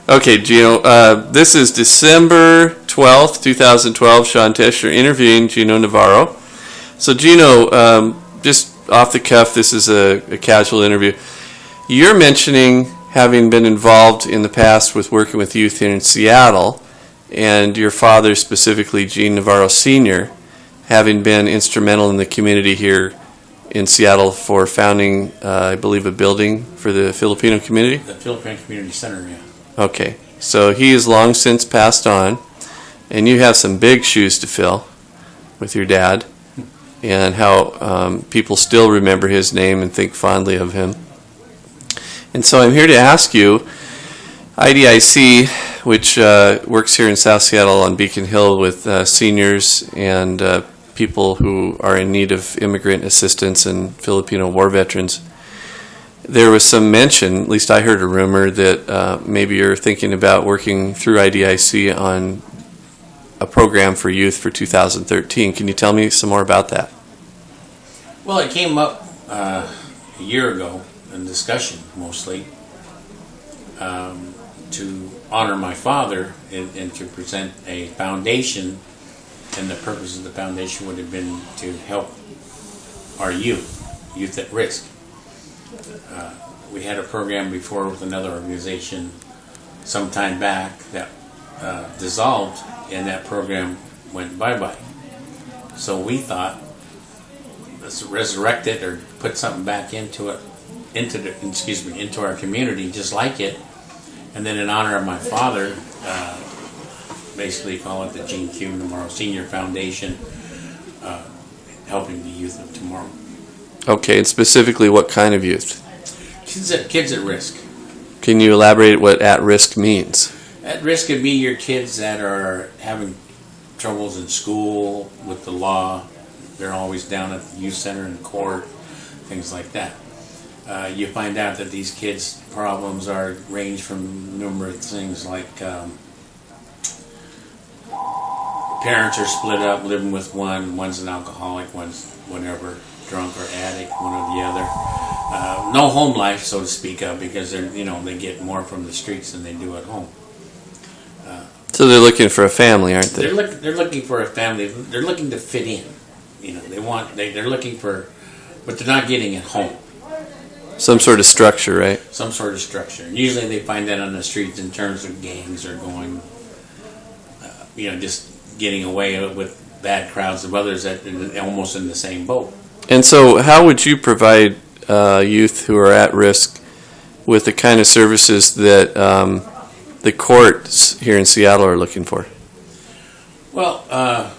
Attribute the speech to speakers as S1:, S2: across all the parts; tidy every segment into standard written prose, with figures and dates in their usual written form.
S1: Okay, Gino, this is December 12th, 2012. Sean Teschner interviewing Gino Navarro. So, Gino, just off the cuff, this is a casual interview. You're mentioning having been involved in the past with working with youth here in Seattle, and your father, specifically Gene Navarro Sr., having been instrumental in the community here in Seattle for founding, I believe, a building for the Filipino community?
S2: The Filipino Community Center, yeah.
S1: Okay, so he has long since passed on, and you have some big shoes to fill with your dad, and how people still remember his name and think fondly of him. And so I'm here to ask you, IDIC, which works here in South Seattle on Beacon Hill with seniors and people who are in need of immigrant assistance and Filipino war veterans, there was some mention, at least I heard a rumor, that maybe you're thinking about working through IDIC on a program for youth for 2013. Can you tell me some more about that?
S2: Well, it came up a year ago in discussion, mostly, to honor my father and to present a foundation, and the purpose of the foundation would have been to help our youth at risk. We had a program before with another organization some time back that dissolved, and that program went bye-bye. So we thought, let's resurrect it or put something back into it, into our community, just like it, and then in honor of my father, basically call it the Gene Q. Navarro Senior Foundation, helping the youth of tomorrow.
S1: Okay, and specifically what kind of youth?
S2: Kids at risk.
S1: Can you elaborate what at risk means?
S2: At risk could be your kids that are having troubles in school with the law. They're always down at the youth center in court, things like that. You find out that these kids' problems range from numerous things like parents are split up, living with one's an alcoholic, one's whatever, drunk or addict, one or the other. No home life, so to speak of, because they get more from the streets than they do at home.
S1: So they're looking for a family, aren't they?
S2: They're looking for a family. They're looking to fit in. They're looking for, but they're not getting at home.
S1: Some sort of structure, right?
S2: Some sort of structure. And usually they find that on the streets in terms of gangs or going, just getting away with bad crowds of others that are almost in the same boat.
S1: And so how would you provide youth who are at risk with the kind of services that the courts here in Seattle are looking for?
S2: Well,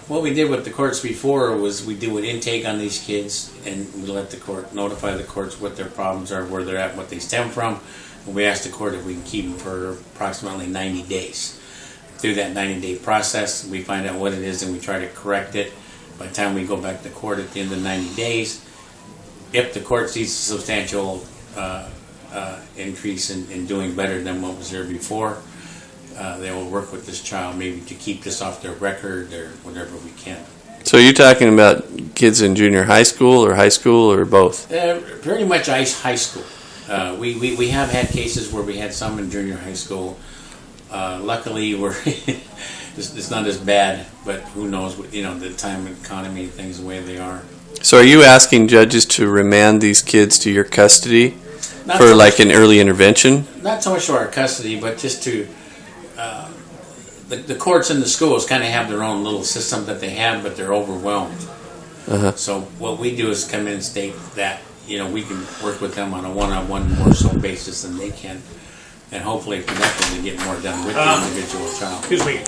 S2: what we did with the courts before was we do an intake on these kids, and we let the court notify the courts what their problems are, where they're at, what they stem from, and we ask the court if we can keep them for approximately 90 days. Through that 90-day process, we find out what it is and we try to correct it. By the time we go back to court at the end of 90 days, if the court sees a substantial increase in doing better than what was there before, they will work with this child maybe to keep this off their record or whatever we can.
S1: So you're talking about kids in junior high school or both?
S2: Pretty much high school. We have had cases where we had some in junior high school. Luckily, it's not as bad, but who knows? The time economy, things the way they are.
S1: So are you asking judges to remand these kids to your custody an early intervention?
S2: Not so much to our custody, but just to the courts and the schools kind of have their own little system that they have, but they're overwhelmed.
S1: Uh-huh.
S2: So what we do is come in and state that we can work with them on a one-on-one more so basis than they can, and hopefully collectively get more done with the individual child.
S3: Excuse me.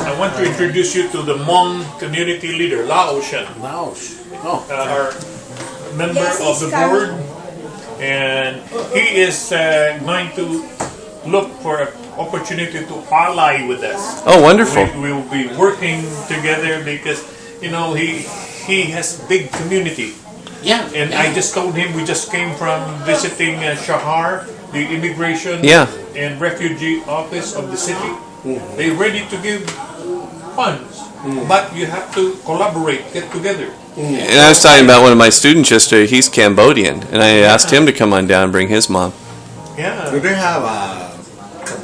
S3: I want to introduce you to the Hmong community leader, Laoshan.
S2: Laos. Oh.
S3: Our member of the board, and he is going to look for an opportunity to ally with us.
S1: Oh, wonderful.
S3: We will be working together because, he has big community.
S2: Yeah.
S3: And I just told him we just came from visiting Shahar, the immigration and refugee office of the city. They're ready to give funds, but you have to collaborate, get together.
S1: And I was talking about one of my students yesterday. He's Cambodian, and I asked him to come on down and bring his mom.
S3: Yeah.
S4: Do they have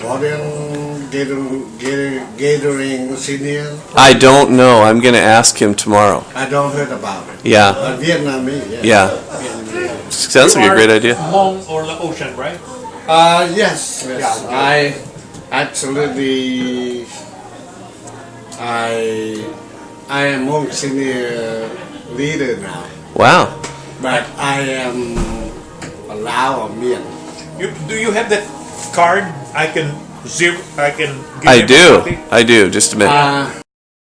S4: Cambodian gathering senior?
S1: I don't know. I'm going to ask him tomorrow.
S4: I don't heard about it.
S1: Yeah.
S4: Vietnamese,
S1: Yeah. Sounds like a great idea.
S3: Hmong or Laotian, right?
S4: Yes.
S3: Yeah.
S4: I absolutely. I am Hmong senior leader now,
S1: Wow.
S4: but I am a Lao or Mien.
S3: Do you have that card? I can give
S1: I
S3: him a
S1: do.
S3: copy?
S1: I do. Just a minute.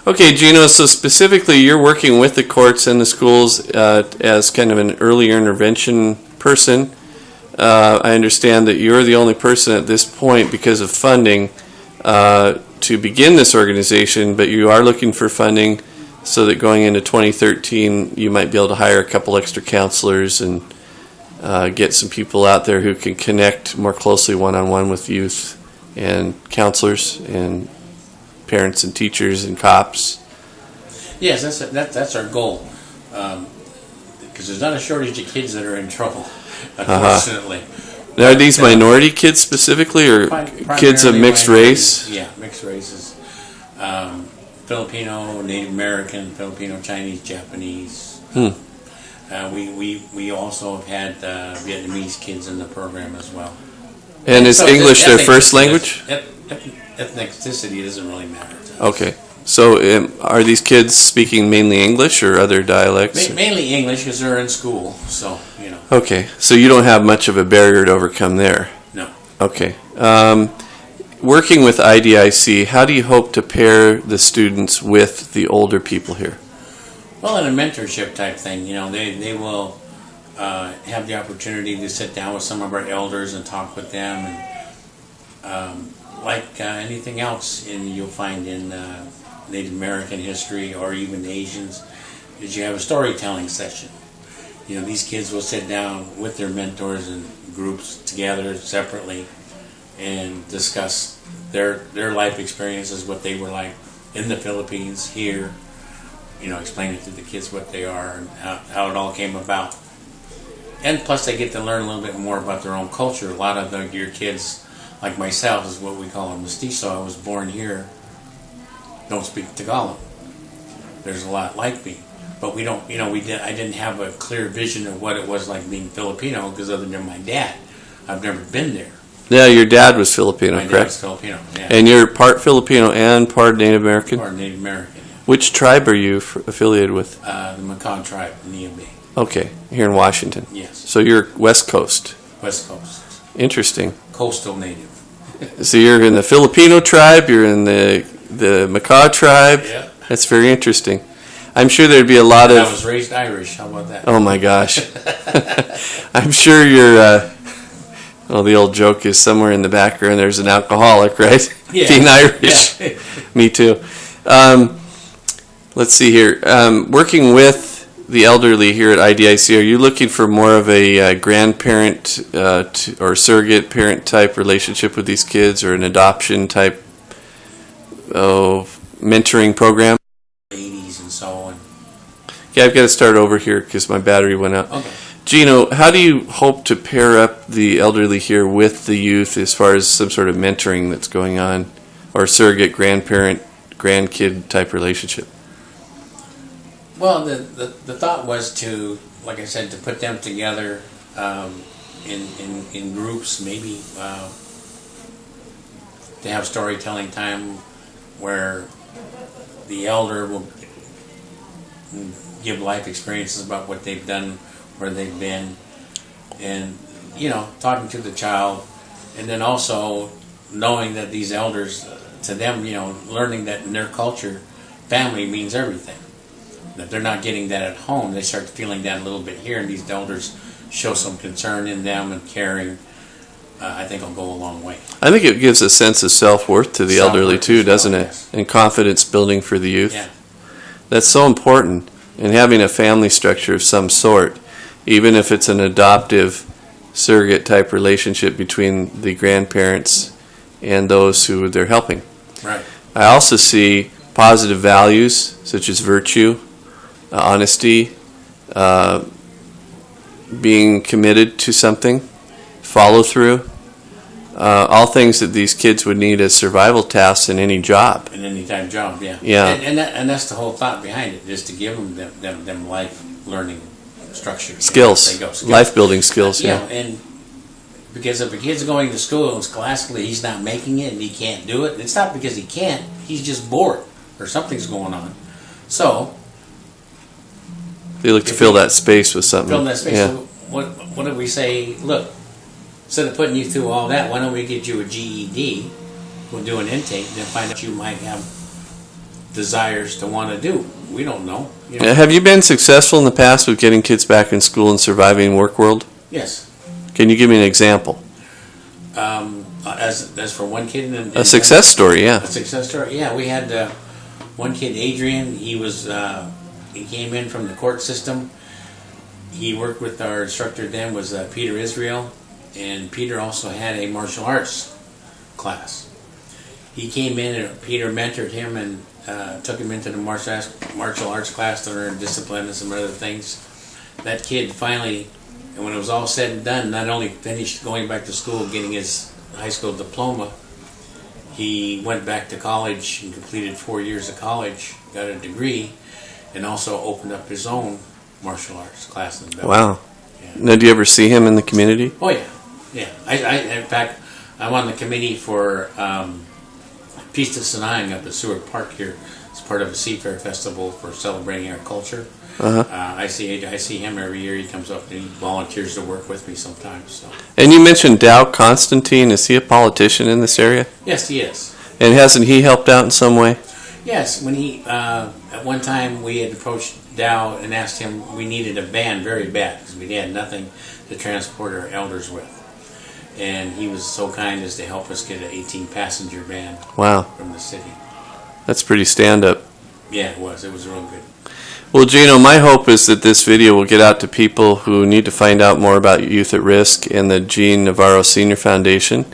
S1: Okay, Gino, so specifically you're working with the courts and the schools as kind of an earlier intervention person. I understand that you're the only person at this point, because of funding, to begin this organization, but you are looking for funding so that going into 2013 you might be able to hire a couple extra counselors and get some people out there who can connect more closely one-on-one with youth and counselors and parents and teachers and cops.
S2: Yes, that's our goal. Because there's not a shortage of kids that are in trouble, unfortunately.
S1: Now, are these minority kids specifically, or kids of
S2: Primarily
S1: mixed race?
S2: Yeah, mixed races. Filipino, Native American, Filipino, Chinese, Japanese. We also have had Vietnamese kids in the program as well.
S1: And is
S2: So
S1: English their
S2: ethnic-
S1: first language?
S2: Ethnicity doesn't really matter to us.
S1: Okay. So are these kids speaking mainly English or other dialects?
S2: Mainly English because they're in school, so, you know,
S1: Okay. So you don't have much of a barrier to overcome there.
S2: no.
S1: Okay. Working with IDIC, how do you hope to pair the students with the older people here?
S2: Well, in a mentorship type thing, you know, they will have the opportunity to sit down with some of our elders and talk with them, and like anything else you'll find in Native American history or even Asians, is you have a storytelling session. You know, these kids will sit down with their mentors and groups together separately and discuss their life experiences, what they were like in the Philippines, here, you know, explaining to the kids what they are and how it all came about. And plus they get to learn a little bit more about their own culture. A lot of your kids, like myself, is what we call a mestizo. I was born here, don't speak Tagalog. There's a lot like me. But we don't, you know, I didn't have a clear vision of what it was like being Filipino, because other than my dad, I've never been there.
S1: Yeah, your dad was Filipino,
S2: My dad
S1: correct?
S2: was Filipino, yeah.
S1: And you're part Filipino and part Native American?
S2: Or Native American, yeah.
S1: Which tribe are you affiliated with?
S2: The Macon tribe, Niamey.
S1: Okay, here in Washington.
S2: Yes,
S1: So you're West Coast.
S2: West Coast.
S1: Interesting.
S2: Coastal native.
S1: So you're in the Filipino tribe, you're in the Macaw tribe.
S2: Yeah.
S1: That's very interesting. I'm sure there'd be a lot
S2: I
S1: of...
S2: was raised Irish, how about that?
S1: Oh my gosh. I'm sure you're... well, the old joke is somewhere in the background there's an alcoholic, right?
S2: Yeah.
S1: Being Irish.
S2: Yeah.
S1: Me too. Let's see here. Working with the elderly here at IDIC, are you looking for more of a grandparent or surrogate parent type relationship with these kids, or an adoption type mentoring program?
S2: 80s and so on.
S1: Yeah, I've got to start over here because my battery went out.
S2: Okay.
S1: Gino, how do you hope to pair up the elderly here with the youth as far as some sort of mentoring that's going on, or surrogate grandparent, grandkid type relationship?
S2: Well, the thought was to, like I said, to put them together in groups, maybe to have storytelling time where the elder will give life experiences about what they've done, where they've been, and, you know, talking to the child, and then also knowing that these elders, to them, you know, learning that in their culture, family means everything. If they're not getting that at home, they start feeling that a little bit here, and these elders show some concern in them and caring. I think will go a long way.
S1: I think it gives a sense of self-worth to the elderly
S2: Self-worth
S1: too,
S2: as well,
S1: doesn't it?
S2: yes.
S1: And confidence building for the youth.
S2: Yeah.
S1: That's so important. And having a family structure of some sort, even if it's an adoptive surrogate type relationship between the grandparents and those who they're helping.
S2: Right.
S1: I also see positive values such as virtue, honesty, being committed to something, follow through, all things that these kids would need as survival tasks in any job.
S2: In any type of job, yeah.
S1: Yeah.
S2: And that's the whole thought behind it, is to give them life learning structure.
S1: Skills,
S2: There you go,
S1: life building skills, yeah.
S2: And because if a kid's going to school and classically he's not making it and he can't do it, it's not because he can't, he's just bored or something's going on. So
S1: They look to fill that space with something.
S2: fill that space.
S1: Yeah.
S2: So what if we say, look, instead of putting you through all that, why don't we get you a GED? We'll do an intake and then find out you might have desires to want to do. We don't know. You know?
S1: Have you been successful in the past with getting kids back in school and surviving work world?
S2: Yes.
S1: Can you give me an example?
S2: As for one kid,
S1: A success story, yeah.
S2: A success story. Yeah, we had one kid, Adrian. He came in from the court system. He worked with our instructor then was Peter Israel, and Peter also had a martial arts class. He came in and Peter mentored him and took him into the martial arts class to learn discipline and some other things. That kid finally, and when it was all said and done, not only finished going back to school, getting his high school diploma, he went back to college and completed 4 years of college, got a degree, and also opened up his own martial arts class in Belgium.
S1: Wow.
S2: Yeah.
S1: Now, do you ever see him in the community?
S2: Oh yeah, yeah. In fact, I'm on the committee for Peace to Sinai up at Seward Park here. It's part of a Seafair Festival for celebrating our culture.
S1: Uh-huh.
S2: I see him every year. He comes up and he volunteers to work with me sometimes. So.
S1: And you mentioned Dow Constantine. Is he a politician in this area?
S2: Yes, he is.
S1: And hasn't he helped out in some way?
S2: Yes, when he at one time we had approached Dow and asked him, we needed a van very bad because we had nothing to transport our elders with, and he was so kind as to help us get an 18-passenger van.
S1: Wow.
S2: From the city.
S1: That's pretty stand-up.
S2: Yeah, it was real good.
S1: Well, Gino, my hope is that this video will get out to people who need to find out more about Youth at Risk and the Gene Navarro Senior Foundation,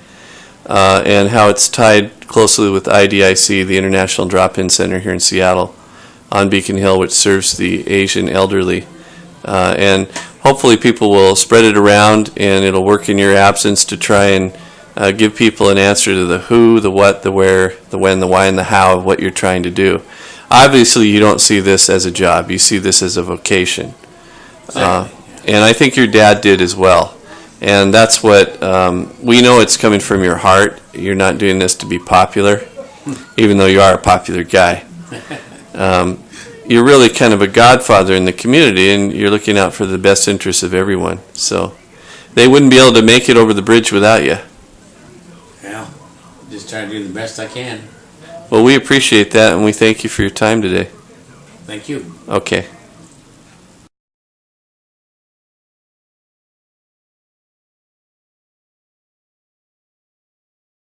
S1: and how it's tied closely with IDIC, the International Drop-In Center here in Seattle on Beacon Hill, which serves the Asian elderly. And hopefully people will spread it around, and it'll work in your absence to try and give people an answer to the who, the what, the where, the when, the why, and the how of what you're trying to do. Obviously, you don't see this as a job. You see this as a vocation. And I think your dad did as well. And that's what, we know it's coming from your heart. You're not doing this to be popular, even though you are a popular guy. You're really kind of a godfather in the community, and you're looking out for the best interests of everyone. So they wouldn't be able to make it over the bridge without you.
S2: Well, just trying to do the best I can.
S1: Well, we appreciate that, and we thank you for your time today.
S2: Thank you.
S1: Okay.